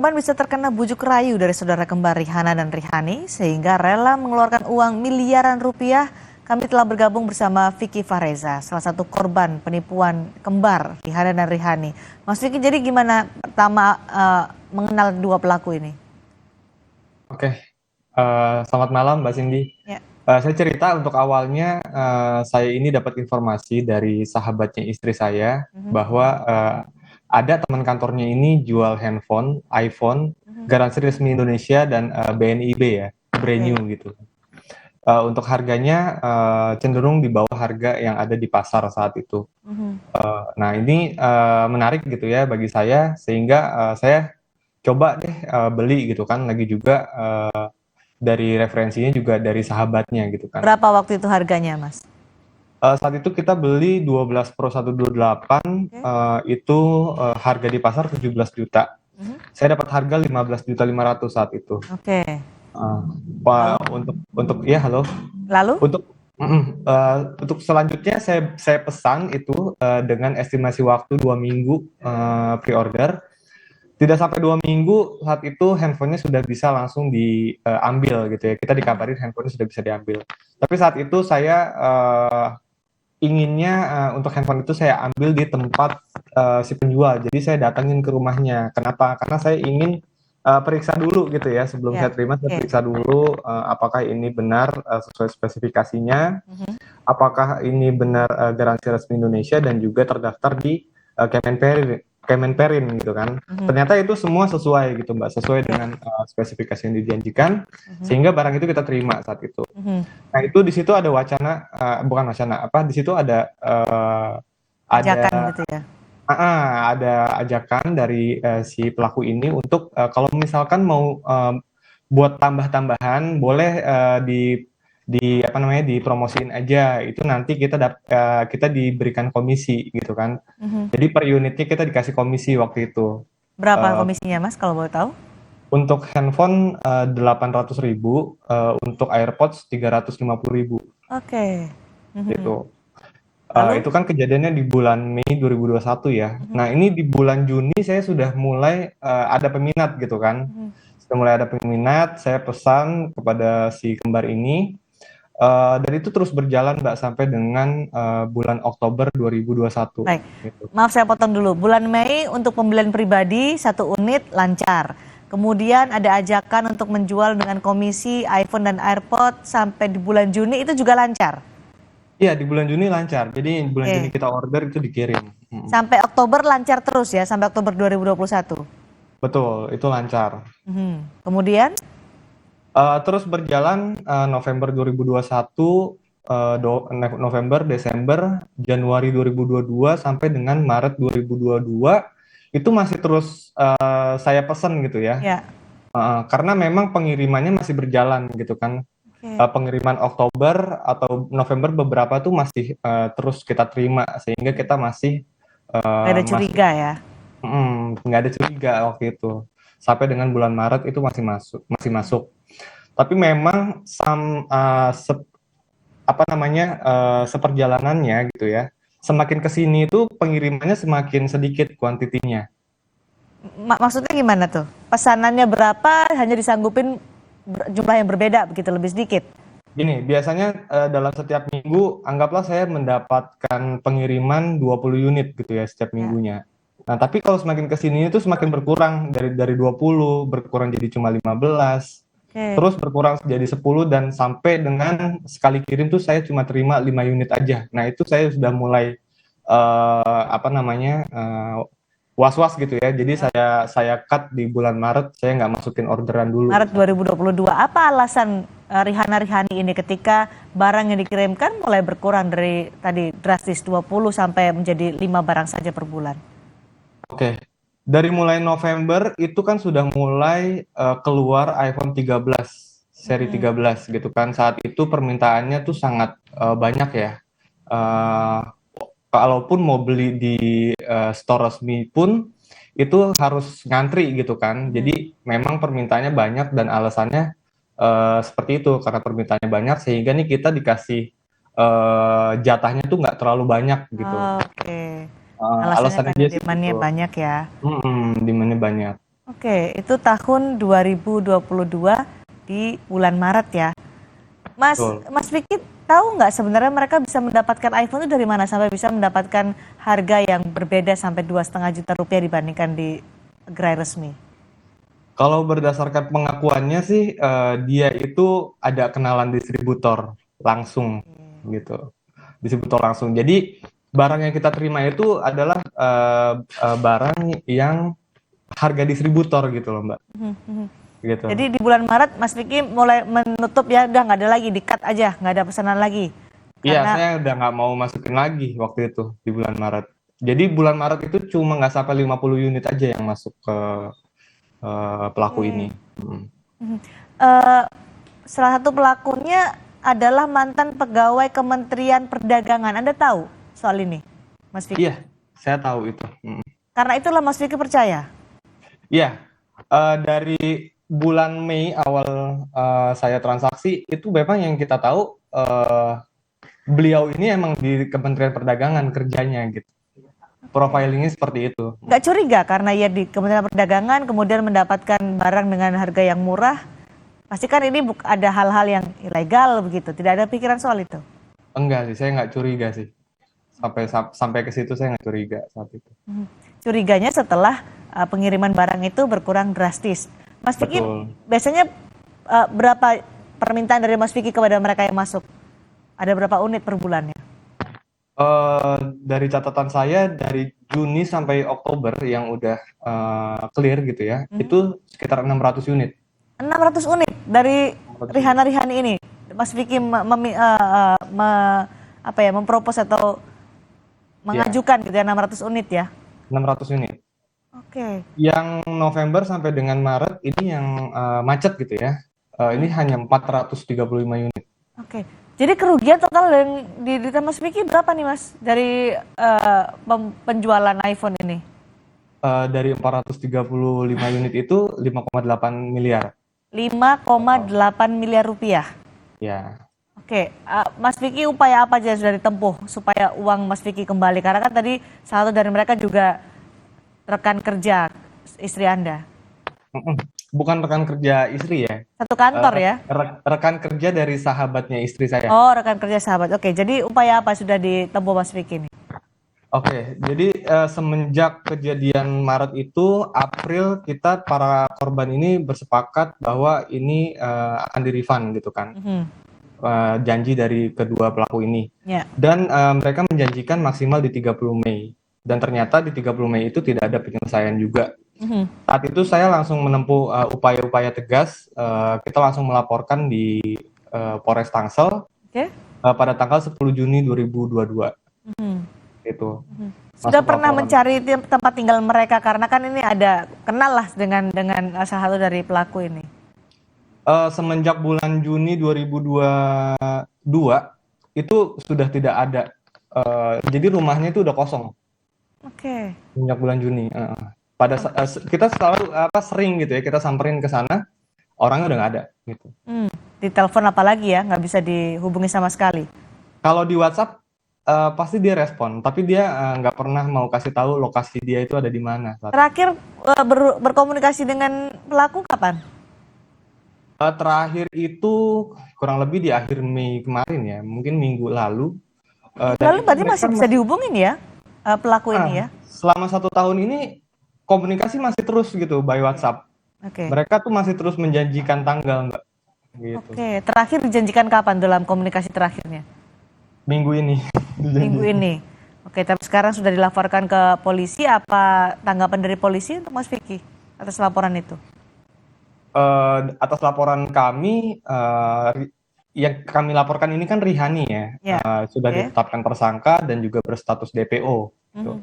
Korban bisa terkena bujuk rayu dari saudara kembar Rihanna dan Rihani sehingga rela mengeluarkan uang miliaran rupiah. Kami telah bergabung bersama Vicky Fareza, salah satu korban penipuan kembar Rihanna dan Rihani. Mas Vicky, jadi gimana pertama mengenal dua pelaku ini? Oke, selamat malam Mbak Cindy. Ya. Saya cerita untuk awalnya, saya ini dapat informasi dari sahabatnya istri saya Mhm, bahwa ada teman kantornya ini jual handphone, iPhone, mhm. garansi resmi Indonesia dan BNIB ya, brand Oke. new gitu. Untuk harganya cenderung di bawah harga yang ada di pasar saat itu. Mhm. Nah ini menarik gitu ya bagi saya, sehingga saya coba deh beli gitu kan, lagi juga dari referensinya juga dari sahabatnya gitu kan. Berapa waktu itu harganya, Mas? Saat itu kita beli 12 Pro 128, Oke. itu harga di pasar 17 juta. Mhm. Saya dapat harga 15.500.000 saat itu. Oke. Uh, Lalu? untuk ya halo. Lalu? Untuk selanjutnya saya pesan itu dengan estimasi waktu 2 minggu pre-order. Tidak sampai 2 minggu saat itu handphonenya sudah bisa langsung diambil gitu ya. Kita dikabarin handphonenya sudah bisa diambil. Tapi saat itu saya inginnya untuk handphone itu saya ambil di tempat si penjual. Jadi saya datangin ke rumahnya. Kenapa? Karena saya ingin periksa dulu gitu ya. Sebelum Ya. saya terima, saya Oke. periksa dulu apakah ini benar sesuai spesifikasinya, Mhm. apakah ini benar garansi resmi Indonesia dan juga terdaftar di Kemenperin gitu kan. Mhm. Ternyata itu semua sesuai gitu Mbak, sesuai Oke. dengan spesifikasi yang dijanjikan, Mhm. sehingga barang itu kita terima saat itu. Mhm. Nah itu di situ ada wacana, bukan wacana apa, di situ ada Ajakan gitu ya. ada ajakan dari si pelaku ini untuk kalau misalkan mau buat tambah-tambahan boleh di apa namanya dipromosiin aja, itu nanti kita diberikan komisi gitu kan. Mhm. Jadi per unitnya kita dikasih komisi waktu itu. Berapa Eh, komisinya, Mas, kalau boleh tahu? untuk handphone 800.000, untuk AirPods 350.000 Oke. Mhm. gitu. Lalu? Itu kan kejadiannya di bulan Mei 2021 ya. Mhm. Nah ini di bulan Juni saya sudah mulai ada peminat gitu kan. Mhm. Sudah mulai ada peminat, saya pesan kepada si kembar ini. Dan itu terus berjalan Mbak sampai dengan bulan Oktober 2021 Baik, gitu. maaf saya potong dulu. Bulan Mei untuk pembelian pribadi 1 unit lancar. Kemudian ada ajakan untuk menjual dengan komisi iPhone dan AirPod sampai di bulan Juni itu juga lancar. Iya di bulan Juni lancar. Jadi bulan Juni Oke. kita order itu dikirim. Sampai Oktober lancar terus ya, sampai Oktober 2021. Betul, itu lancar. Kemudian, Terus berjalan November 2021, November, Desember, Januari 2022 sampai dengan Maret 2022 itu masih terus saya pesan gitu ya. ya. Karena memang pengirimannya masih berjalan gitu kan. Oke. Pengiriman Oktober atau November beberapa tuh masih terus kita terima, sehingga kita masih Nggak ada masih curiga ya. nggak ada curiga waktu itu. Sampai dengan bulan Maret itu masih masuk. Tapi memang apa namanya seperjalanannya gitu ya. Semakin kesini itu pengirimannya semakin sedikit kuantitinya. Maksudnya gimana tuh? Pesanannya berapa hanya disanggupin jumlah yang berbeda begitu, lebih sedikit. Gini, biasanya dalam setiap minggu anggaplah saya mendapatkan pengiriman 20 unit gitu ya setiap Ya. minggunya. Nah, tapi kalau semakin kesini itu semakin berkurang dari 20 berkurang jadi cuma 15. Oke. Terus berkurang jadi 10 dan sampai dengan sekali kirim tuh saya cuma terima 5 unit aja. Nah, itu saya sudah mulai apa namanya was-was gitu ya. Jadi saya cut di bulan Maret, saya nggak masukin orderan dulu. Maret 2022. Apa alasan Rihanna Rihani ini ketika barang yang dikirimkan mulai berkurang dari tadi drastis 20 sampai menjadi 5 barang saja per bulan? Oke. Dari mulai November itu kan sudah mulai keluar iPhone 13 seri Mhm. 13 gitu kan. Saat itu permintaannya tuh sangat banyak ya. Eh, Kalaupun mau beli di store resmi pun itu harus ngantri gitu kan. Mhm. Jadi memang permintaannya banyak dan alasannya seperti itu karena permintaannya banyak sehingga nih kita dikasih jatahnya tuh nggak terlalu banyak gitu. Oke. Alasannya Alasannya karena dia sih demand-nya gitu. banyak ya. Demand-nya banyak. Oke, itu tahun 2022 di bulan Maret ya. Mas, Betul. Mas Vicky tahu nggak sebenarnya mereka bisa mendapatkan iPhone itu dari mana sampai bisa mendapatkan harga yang berbeda sampai 2,5 juta rupiah dibandingkan di gerai resmi? Kalau berdasarkan pengakuannya sih, dia itu ada kenalan distributor langsung gitu, distributor langsung. Jadi barang yang kita terima itu adalah barang yang harga distributor gitu loh Mbak, gitu. Jadi di bulan Maret Mas Vicky mulai menutup ya, udah nggak ada lagi, di-cut aja, nggak ada pesanan lagi. Iya, Karena saya udah nggak mau masukin lagi waktu itu di bulan Maret. Jadi bulan Maret itu cuma nggak sampai 50 unit aja yang masuk ke pelaku ini. eh, salah satu pelakunya adalah mantan pegawai Kementerian Perdagangan. Anda tahu soal ini, Mas Vicky? Iya, saya tahu itu. Karena itulah Mas Vicky percaya. Iya, dari bulan Mei awal saya transaksi itu memang yang kita tahu beliau ini emang di Kementerian Perdagangan kerjanya gitu. Profilingnya seperti itu. Nggak curiga karena ia di Kementerian Perdagangan kemudian mendapatkan barang dengan harga yang murah. Pasti kan ini ada hal-hal yang ilegal begitu. Tidak ada pikiran soal itu. Enggak sih, saya nggak curiga sih. Sampai ke situ saya nggak curiga saat itu. Curiganya setelah pengiriman barang itu berkurang drastis. Mas Vicky, Betul. biasanya berapa permintaan dari Mas Vicky kepada mereka yang masuk? Ada berapa unit per bulannya? Dari catatan saya dari Juni sampai Oktober yang udah clear gitu ya, itu sekitar 600 unit. 600 unit dari Rihana-Rihani ini. Mas Vicky mempropos atau mengajukan gitu ya 600 unit ya. 600 unit. Oke. Yang November sampai dengan Maret ini yang macet gitu ya. Ini hanya 435 unit. Oke. Jadi kerugian total yang diderita Mas Vicky berapa nih Mas dari penjualan iPhone ini? Dari 435 unit itu 5,8 miliar. 5,8 miliar rupiah. Ya. Oke, Mas Vicky upaya apa aja yang sudah ditempuh supaya uang Mas Vicky kembali? Karena kan tadi salah satu dari mereka juga rekan kerja istri Anda. Bukan rekan kerja istri ya. Satu kantor ya? Rekan kerja dari sahabatnya istri saya. Oh, rekan kerja sahabat. Oke, jadi upaya apa sudah ditempuh Mas Vicky ini? Oke, jadi semenjak kejadian Maret itu, April kita para korban ini bersepakat bahwa ini akan di-refund gitu kan. Janji dari kedua pelaku ini. Ya. Dan mereka menjanjikan maksimal di 30 Mei. Dan ternyata di 30 Mei itu tidak ada penyelesaian juga. Saat itu saya langsung menempuh upaya-upaya tegas. Kita langsung melaporkan di Polres Tangsel pada tanggal 10 Juni 2022. Itu. Sudah pernah mencari tempat tinggal mereka karena kan ini ada kenal lah dengan salah satu dari pelaku ini. Semenjak bulan Juni 2022 itu sudah tidak ada. Jadi rumahnya itu udah kosong. Oke. Sejak bulan Juni. Kita selalu sering gitu ya, kita samperin ke sana, orangnya udah nggak ada gitu. Di telepon apalagi ya, nggak bisa dihubungi sama sekali. Kalau di WhatsApp pasti dia respon, tapi dia nggak pernah mau kasih tahu lokasi dia itu ada di mana. Terakhir berkomunikasi dengan pelaku kapan? Terakhir itu kurang lebih di akhir Mei kemarin ya, mungkin minggu lalu. Lalu berarti masih bisa dihubungin ya pelaku ini ya? Selama 1 tahun ini komunikasi masih terus gitu by WhatsApp. Mereka tuh masih terus menjanjikan tanggal Mbak. Gitu. Oke, terakhir dijanjikan kapan dalam komunikasi terakhirnya? Minggu ini. Minggu ini. Oke, tapi sekarang sudah dilaporkan ke polisi. Apa tanggapan dari polisi untuk Mas Vicky atas laporan itu? Atas laporan kami, yang kami laporkan ini kan Rihani ya, sudah ditetapkan tersangka dan juga berstatus DPO gitu,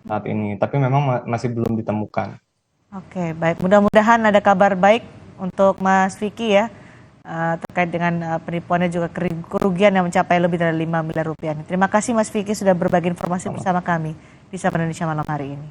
saat ini. Tapi memang masih belum ditemukan. Oke, baik. Mudah-mudahan ada kabar baik untuk Mas Vicky ya. Terkait dengan penipuannya juga kerugian yang mencapai lebih dari 5 miliar rupiah. Terima kasih Mas Vicky sudah berbagi informasi bersama kami di Sapa Indonesia malam hari ini.